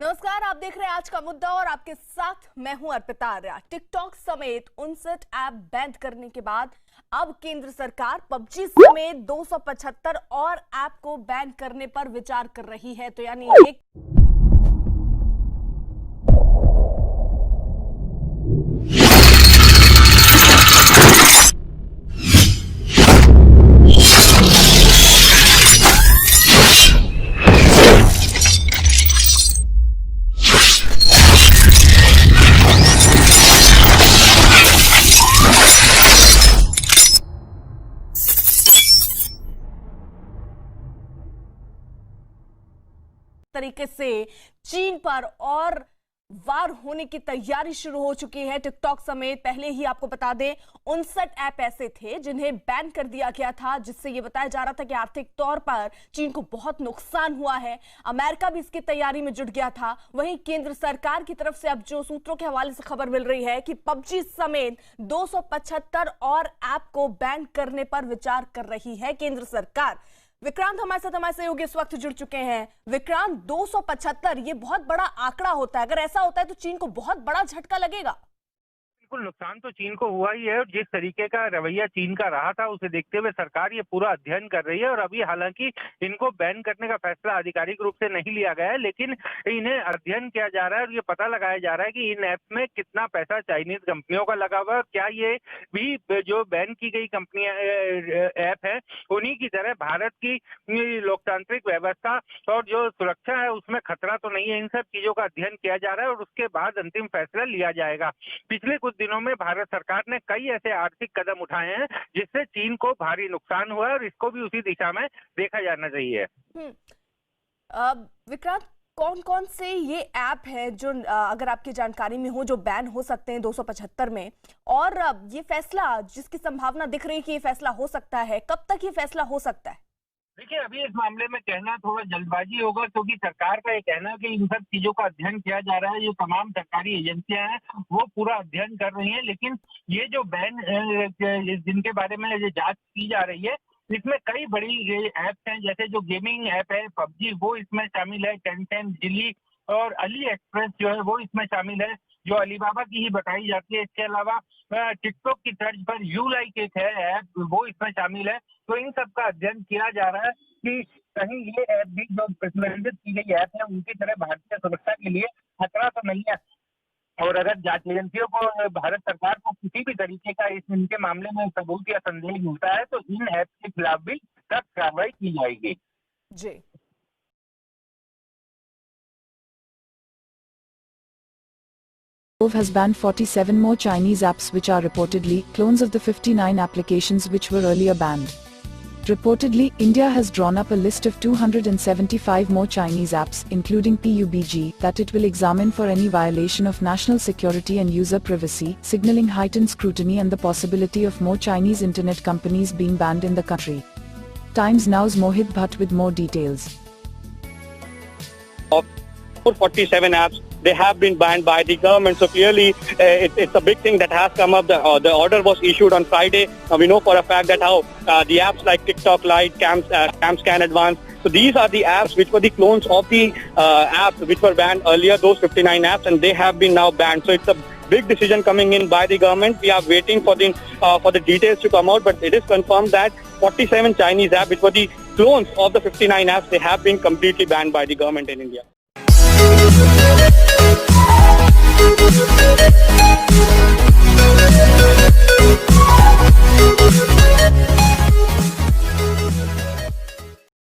नमस्कार, आप देख रहे हैं आज का मुद्दा और आपके साथ मैं हूं अर्पिता आर्या। टिकटॉक समेत 59 ऐप बैन करने के बाद अब केंद्र सरकार पबजी समेत 275 और ऐप को बैन करने पर विचार कर रही है। तो यानी एक तरीके से चीन पर और वार होने की तैयारी शुरू हो चुकी है। टिकटॉक समेत पहले ही आपको बता दें 59 ऐप ऐसे थे जिन्हें बैन कर दिया गया था, जिससे यह बताया जा रहा था कि आर्थिक तौर पर चीन को बहुत नुकसान हुआ है। अमेरिका भी इसकी तैयारी में जुट गया था। वहीं केंद्र सरकार की तरफ से अब जो सूत्रों के हवाले से खबर मिल रही है कि पबजी समेत 275 और ऐप को बैन करने पर विचार कर रही है केंद्र सरकार। विक्रांत हमारे सहयोगी इस वक्त जुड़ चुके हैं। विक्रांत, 275 ये बहुत बड़ा आंकड़ा होता है। अगर ऐसा होता है तो चीन को बहुत बड़ा झटका लगेगा। बिल्कुल, नुकसान तो चीन को हुआ ही है और जिस तरीके का रवैया चीन का रहा था उसे देखते हुए सरकार ये पूरा अध्ययन कर रही है। और अभी हालांकि इनको बैन करने का फैसला आधिकारिक रूप से नहीं लिया गया है, लेकिन इन्हें अध्ययन किया जा रहा है और ये पता लगाया जा रहा है कि इन ऐप्स में कितना पैसा चाइनीज कंपनियों का लगा हुआ है और क्या ये भी जो बैन की गई कंपनियां ऐप है उन्हीं की तरह भारत की लोकतांत्रिक व्यवस्था और जो सुरक्षा है उसमें खतरा तो नहीं है। इन सब चीजों का अध्ययन किया जा रहा है और उसके बाद अंतिम फैसला लिया जाएगा। पिछले कुछ दिनों में भारत सरकार ने कई ऐसे आर्थिक कदम उठाए हैं जिससे चीन को भारी नुकसान हुआ है और इसको भी उसी दिशा में देखा जाना चाहिए। विक्रांत, कौन कौन से ये ऐप है जो अगर आपकी जानकारी में हो जो बैन हो सकते हैं 275 में, और ये फैसला जिसकी संभावना दिख रही है कि ये फैसला हो सकता है, कब तक ये फैसला हो सकता है? देखिए, अभी इस मामले में कहना थोड़ा जल्दबाजी होगा क्योंकि सरकार का ये कहना है कि इन सब चीजों का अध्ययन किया जा रहा है। जो तमाम सरकारी एजेंसियां हैं वो पूरा अध्ययन कर रही हैं, लेकिन ये जो बैन जिनके बारे में ये जांच की जा रही है इसमें कई बड़ी ऐप्स हैं। जैसे जो गेमिंग ऐप है पबजी वो इसमें शामिल है, टेंसेंट, जिली और अली एक्सप्रेस जो है वो इसमें शामिल है, जो अलीबाबा की ही बताई जाती है। इसके अलावा टिकटॉक की तर्ज पर यू लाइक एक है ऐप, वो इसमें शामिल है। तो इन सब का अध्ययन किया जा रहा है कि कहीं ये ऐप भी जो प्रतिबंधित की गई ऐप है उनकी तरह भारतीय सुरक्षा के लिए खतरा तो नहीं है। और अगर जांच एजेंसियों को भारत सरकार को किसी भी तरीके का इनके मामले में सबूत या संदेह मिलता है तो इन ऐप के खिलाफ भी सख्त कार्रवाई की जाएगी। जी। Has banned 47 more Chinese apps which are reportedly clones of the 59 applications which were earlier banned. Reportedly, India has drawn up a list of 275 more Chinese apps, including PUBG, that it will examine for any violation of national security and user privacy, signaling heightened scrutiny and the possibility of more Chinese internet companies being banned in the country. Times Now's Mohit Bhatt with more details. Of 47 apps, they have been banned by the government. So clearly, it's a big thing that has come up. The order was issued on Friday. We know for a fact that how the apps like TikTok Lite, CamScan Advanced. So these are the apps which were the clones of the apps which were banned earlier, those 59 apps, and they have been now banned. So it's a big decision coming in by the government. We are waiting for the details to come out, but it is confirmed that 47 Chinese apps, which were the clones of the 59 apps, they have been completely banned by the government in India.